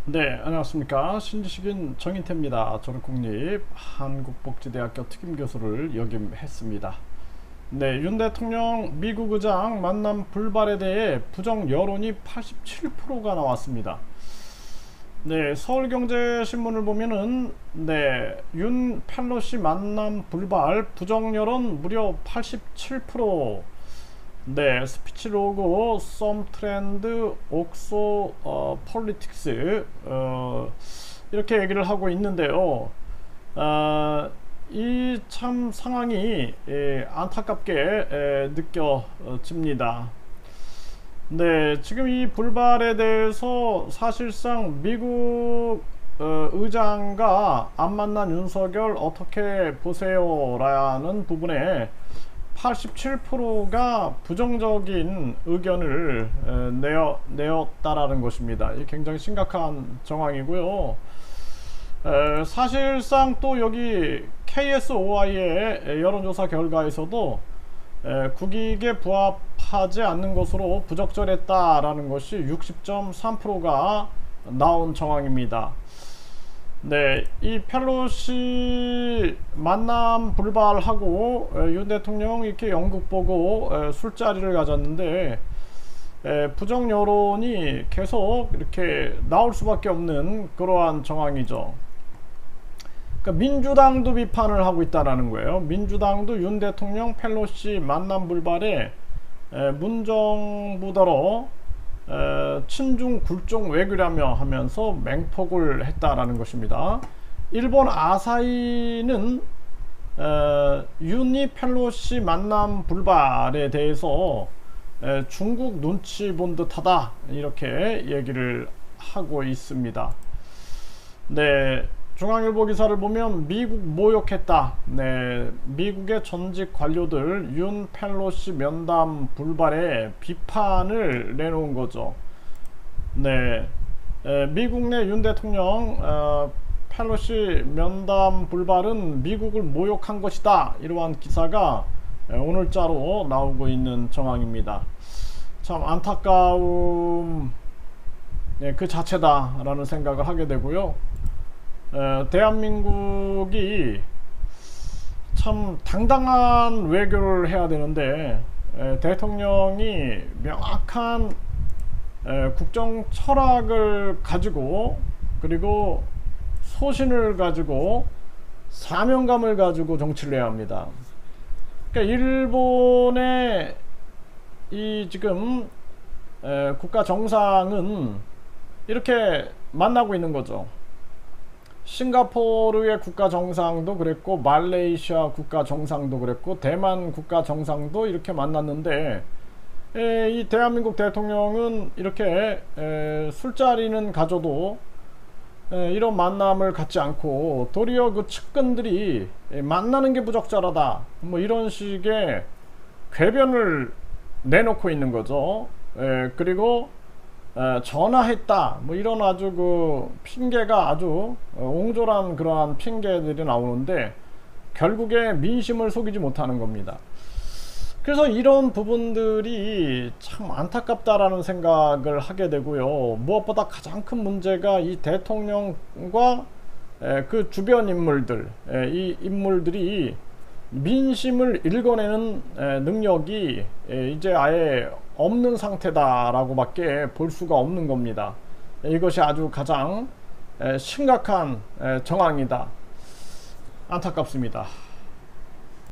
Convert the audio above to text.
네, 안녕하십니까. 신지식인 정인태입니다. 저는 국립 한국복지대학교 특임교수를 역임했습니다. 네, 윤 대통령 미국 의장 만남 불발에 대해 부정 여론이 87%가 나왔습니다. 네, 서울경제신문을 보면은 윤 펠로시 만남 불발 부정 여론 무려 87%. 네, 스피치 로고, 썸 트렌드, 옥소, 폴리틱스, 이렇게 얘기를 하고 있는데요. 이 참 상황이 안타깝게 느껴집니다. 네, 지금 이 불발에 대해서 사실상 미국 의장과 안 만난 윤석열 어떻게 보세요? 라는 부분에 87%가 부정적인 의견을 내었다라는 것입니다. 이 굉장히 심각한 정황이고요. 사실상 또 여기 KSOI의 여론조사 결과에서도 국익에 부합하지 않는 것으로 부적절했다라는 것이 60.3%가 나온 정황입니다. 네, 이 펠로시 만남 불발하고 윤 대통령 이렇게 영국 보고 술자리를 가졌는데 부정 여론이 계속 이렇게 나올 수밖에 없는 그러한 정황이죠. 그러니까 민주당도 비판을 하고 있다라는 거예요. 민주당도 윤 대통령 펠로시 만남 불발에 문정부더러 친중 굴종 외교라며 하면서 맹폭을 했다라는 것입니다. 일본 아사히는 윤이 펠로시 만남 불발에 대해서 중국 눈치 본 듯하다 이렇게 얘기를 하고 있습니다. 네, 중앙일보 기사를 보면 미국 모욕했다. 네, 미국의 전직 관료들 윤 펠로시 면담 불발에 비판을 내놓은 거죠. 네, 미국 내 윤 대통령 펠로시 면담 불발은 미국을 모욕한 것이다. 이러한 기사가 오늘자로 나오고 있는 정황입니다. 참 안타까움 그 자체다라는 생각을 하게 되고요. 대한민국이 참 당당한 외교를 해야 되는데 대통령이 명확한 국정 철학을 가지고 그리고 소신을 가지고 사명감을 가지고 정치를 해야 합니다. 그러니까 일본의 이 지금 국가 정상은 이렇게 만나고 있는 거죠. 싱가포르의 국가 정상도 그랬고 말레이시아 국가 정상도 그랬고 대만 국가 정상도 이렇게 만났는데 이 대한민국 대통령은 이렇게 술자리는 가져도 이런 만남을 갖지 않고 도리어 그 측근들이 만나는 게 부적절하다 뭐 이런 식의 궤변을 내놓고 있는 거죠. 그리고 전화했다 뭐 이런 아주 그 핑계가 아주 옹졸한 그러한 핑계들이 나오는데 결국에 민심을 속이지 못하는 겁니다. 그래서 이런 부분들이 참 안타깝다라는 생각을 하게 되고요. 무엇보다 가장 큰 문제가 이 대통령과 그 주변 인물들, 이 인물들이 민심을 읽어내는 능력이 이제 아예 없는 상태다라고 밖에 볼 수가 없는 겁니다. 이것이 아주 가장 심각한 정황이다. 안타깝습니다.